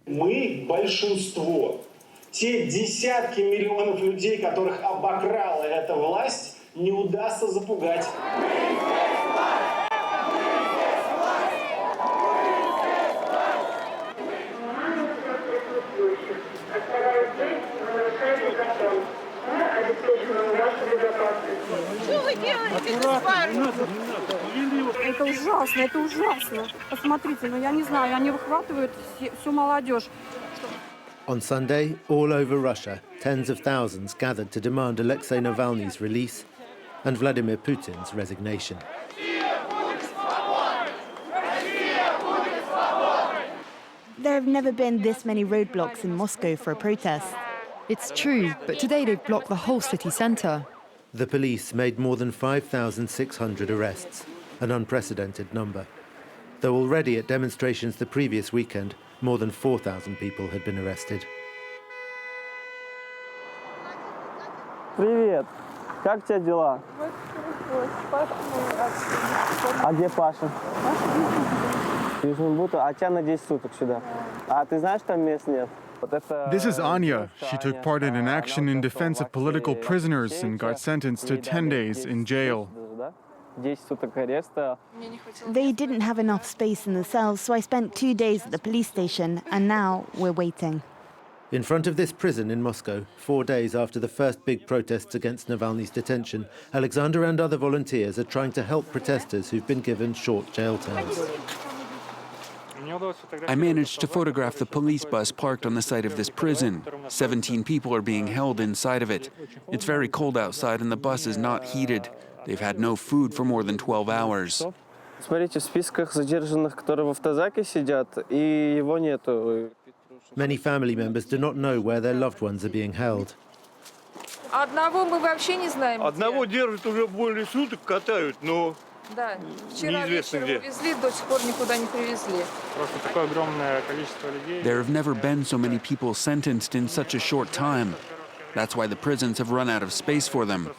Мы большинство. Те десятки миллионов людей, которых обокрала эта власть, не удастся запугать. Что вы делаете? Это ужасно, это ужасно. Посмотрите, я не знаю, они выхватывают всю молодежь. On Sunday, all over Russia, tens of thousands gathered to demand Alexei Navalny's release and Vladimir Putin's resignation. There have never been this many roadblocks in Moscow for a protest. It's true, but today they've blocked the whole city centre. The police made more than 5,600 arrests, an unprecedented number. Though already at demonstrations the previous weekend, more than 4,000 people had been arrested. Привет! Как у тебя дела? А где Паша? Южный Буту, а тебя на 10 суток сюда. А ты знаешь, там мест нет? This is Anya. She took part in an action in defense of political prisoners and got sentenced to 10 days in jail. 10 суток ареста. They didn't have enough space in the cells, so I spent 2 days at the police station, and now we're waiting. In front of this prison in Moscow, 4 days after the first big protests against Navalny's detention, Alexander and other volunteers are trying to help protesters who've been given short jail terms. I managed to photograph the police bus parked on the site of this prison. 17 people are being held inside of it. It's very cold outside and the bus is not heated. They've had no food for more than 12 hours. Смотрите, в списках задержанных, которые в автозаке сидят, и его нету. Many family members do not know where their loved ones are being held. Одного мы вообще не знаем. Одного держат уже более суток, катают, но Да, вчера вечером увезли, до сих пор никуда не привезли. Просто такое огромное количество людей. There have never been so many people sentenced in such a short time. That's why the prisons have run out of space for them.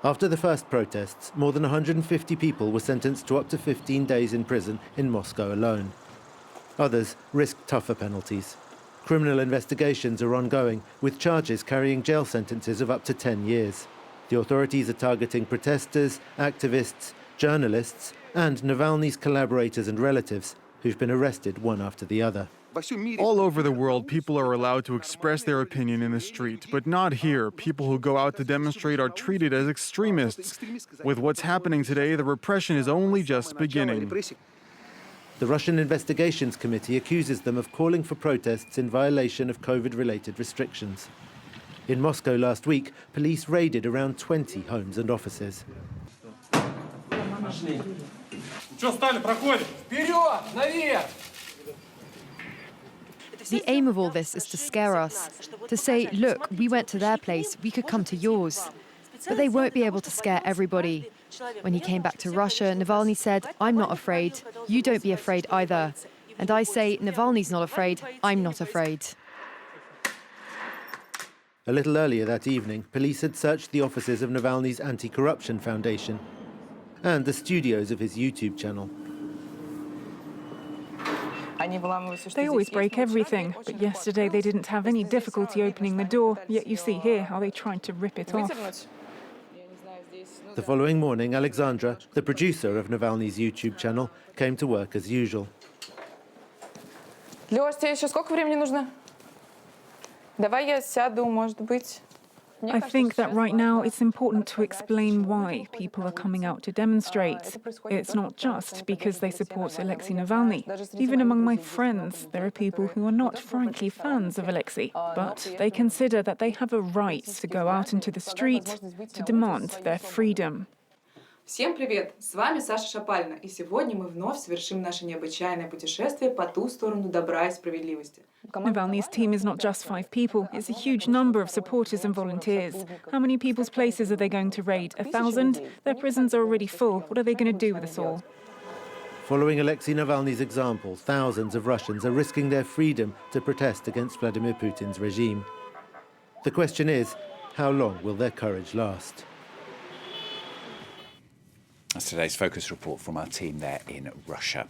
After the first protests, more than 150 people were sentenced to up to 15 days in prison in Moscow alone. Others risked tougher penalties. Criminal investigations are ongoing, with charges carrying jail sentences of up to 10 years. The authorities are targeting protesters, activists, journalists, and Navalny's collaborators and relatives, who've been arrested one after the other. All over the world, people are allowed to express their opinion in the street, but not here. People who go out to demonstrate are treated as extremists. With what's happening today, the repression is only just beginning. The Russian Investigations Committee accuses them of calling for protests in violation of COVID-related restrictions. In Moscow last week, police raided around 20 homes and offices. The aim of all this is to scare us, to say, look, we went to their place, we could come to yours. But they won't be able to scare everybody. When he came back to Russia, Navalny said, I'm not afraid, you don't be afraid either. And I say, Navalny's not afraid, I'm not afraid. A little earlier that evening, police had searched the offices of Navalny's anti-corruption foundation and the studios of his YouTube channel. They always break everything, but yesterday they didn't have any difficulty opening the door, yet you see here how they tried to rip it off. The following morning, Alexandra, the producer of Navalny's YouTube channel, came to work as usual. Лёш, тебе еще сколько времени нужно? Давай я сяду, может быть. I think that right now it's important to explain why people are coming out to demonstrate. It's not just because they support Alexei Navalny. Even among my friends, there are people who are not frankly fans of Alexei, but they consider that they have a right to go out into the street to demand their freedom. Всем привет! С вами Саша Шапалина, и сегодня мы вновь совершим наше необычайное путешествие по ту сторону добра и справедливости. Navalny's team is not just 5 people, it's a huge number of supporters and volunteers. How many people's places are they going to raid? 1,000? Their prisons are already full. What are they going to do with us all? Following Alexei Navalny's example, thousands of Russians are risking their freedom to protest against Vladimir Putin's regime. The question is, how long will their courage last? That's today's Focus report from our team there in Russia.